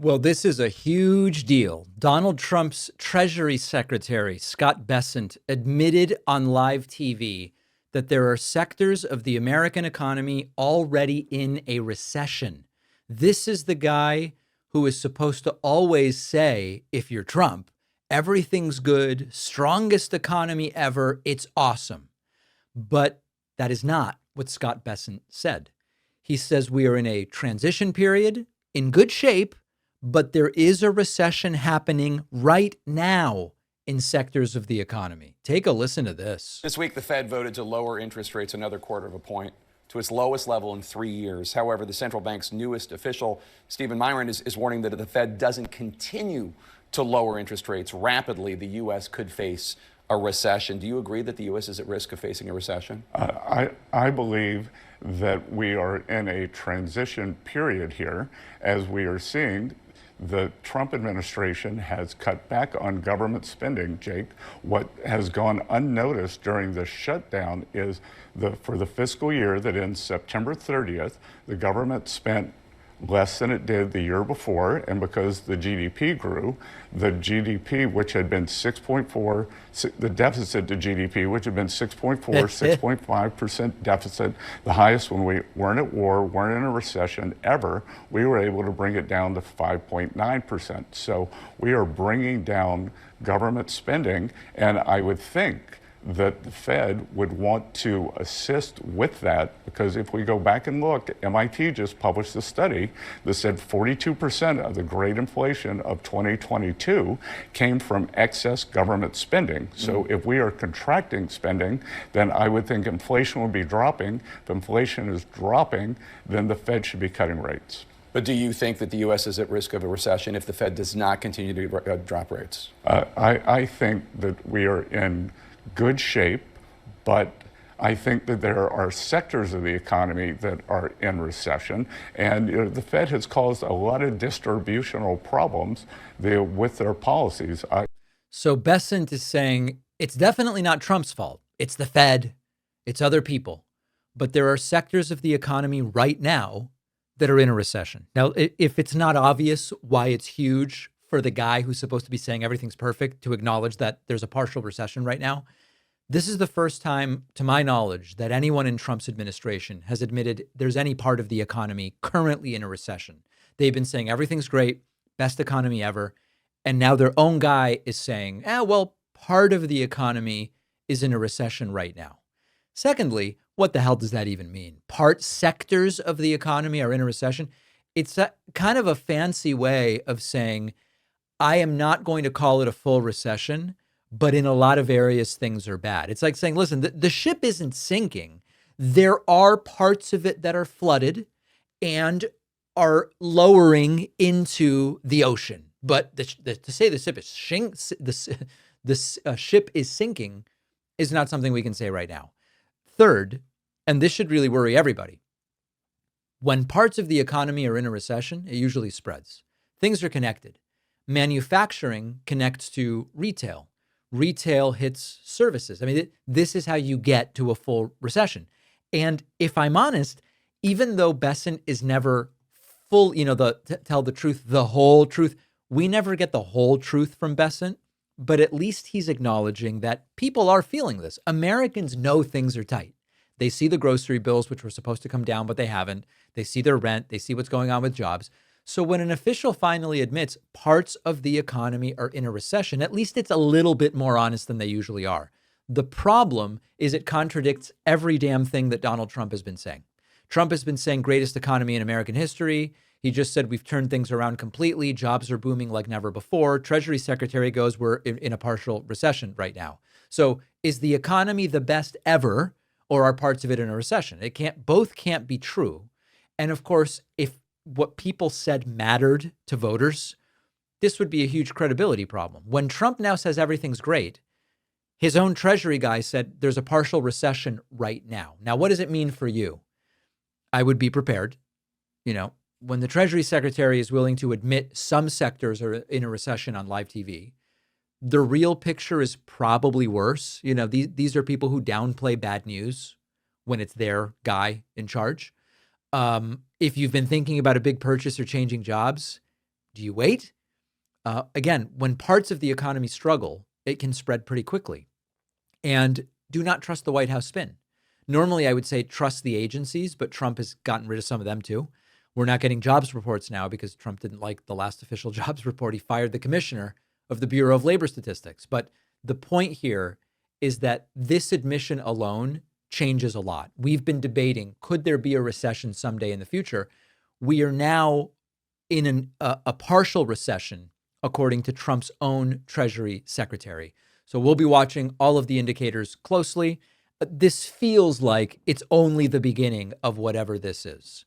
Well, this is a huge deal. Donald Trump's Treasury Secretary Scott Bessent admitted on live TV that there are sectors of the American economy already in a recession. This is the guy who is supposed to always say, if you're Trump, everything's good, strongest economy ever, it's awesome. But that is not what Scott Bessent said. He says we are in a transition period, in good shape, but there is a recession happening right now in sectors of the economy. Take a listen to this. This week, the Fed voted to lower interest rates another quarter of a point to its lowest level in 3 years. However, the central bank's newest official, Stephen Myron, is warning that if the Fed doesn't continue to lower interest rates rapidly, the U.S. could face a recession. Do you agree that the U.S. is at risk of facing a recession? I believe that we are in a transition period here, as we are seeing. The Trump administration has cut back on government spending, Jake. What has gone unnoticed during the shutdown is for the fiscal year that ends September 30th, the government spent less than it did the year before, and because the GDP grew, the GDP, which had been 6.4, the deficit to GDP, which had been 6.4, 6.5% deficit, the highest when we weren't at war, weren't in a recession ever, we were able to bring it down to 5.9%. So we are bringing down government spending, and I would think that the Fed would want to assist with that, because if we go back and look, MIT just published a study that said 42% of the great inflation of 2022 came from excess government spending. So if we are contracting spending, then I would think inflation would be dropping. If inflation is dropping, then the Fed should be cutting rates. But do you think that the U.S. is at risk of a recession if the Fed does not continue to drop rates? I think that we are in good shape, but I think that there are sectors of the economy that are in recession, and the Fed has caused a lot of distributional problems with their policies. So Bessent is saying it's definitely not Trump's fault. It's the Fed, it's other people. But there are sectors of the economy right now that are in a recession. Now, if it's not obvious why it's huge for the guy who's supposed to be saying everything's perfect to acknowledge that there's a partial recession right now, this is the first time, to my knowledge, that anyone in Trump's administration has admitted there's any part of the economy currently in a recession. They've been saying everything's great, best economy ever. And now their own guy is saying, well, part of the economy is in a recession right now. Secondly, what the hell does that even mean? Sectors of the economy are in a recession. It's kind of a fancy way of saying, I am not going to call it a full recession, but in a lot of areas, things are bad. It's like saying, listen, the ship isn't sinking. There are parts of it that are flooded and are lowering into the ocean. But to say the ship is sinking is not something we can say right now. Third, and this should really worry everybody, when parts of the economy are in a recession, it usually spreads. Things are connected. Manufacturing connects to retail. Retail hits services. I mean, this is how you get to a full recession. And if I'm honest, even though Bessent is never full, tell the truth, the whole truth, we never get the whole truth from Bessent, but at least he's acknowledging that people are feeling this. Americans know things are tight. They see the grocery bills, which were supposed to come down, but they haven't. They see their rent. They see what's going on with jobs. So when an official finally admits parts of the economy are in a recession, at least it's a little bit more honest than they usually are. The problem is it contradicts every damn thing that Donald Trump has been saying. Trump has been saying greatest economy in American history. He just said we've turned things around completely. Jobs are booming like never before. Treasury Secretary goes, we're in a partial recession right now. So is the economy the best ever, or are parts of it in a recession? Both can't be true. And of course, if what people said mattered to voters, this would be a huge credibility problem. When Trump now says everything's great, his own Treasury guy said there's a partial recession right now. Now, what does it mean for you? I would be prepared. When the Treasury Secretary is willing to admit some sectors are in a recession on live TV, the real picture is probably worse. These are people who downplay bad news when it's their guy in charge. If you've been thinking about a big purchase or changing jobs, Do you wait? Again, when parts of the economy struggle, it can spread pretty quickly. And do not trust the White House spin. Normally, I would say trust the agencies, but Trump has gotten rid of some of them too. We're not getting jobs reports now because Trump didn't like the last official jobs report. He fired the commissioner of the Bureau of Labor Statistics. But the point here is that this admission alone changes a lot. We've been debating, could there be a recession someday in the future? We are now in a partial recession, according to Trump's own Treasury Secretary. So we'll be watching all of the indicators closely. This feels like it's only the beginning of whatever this is.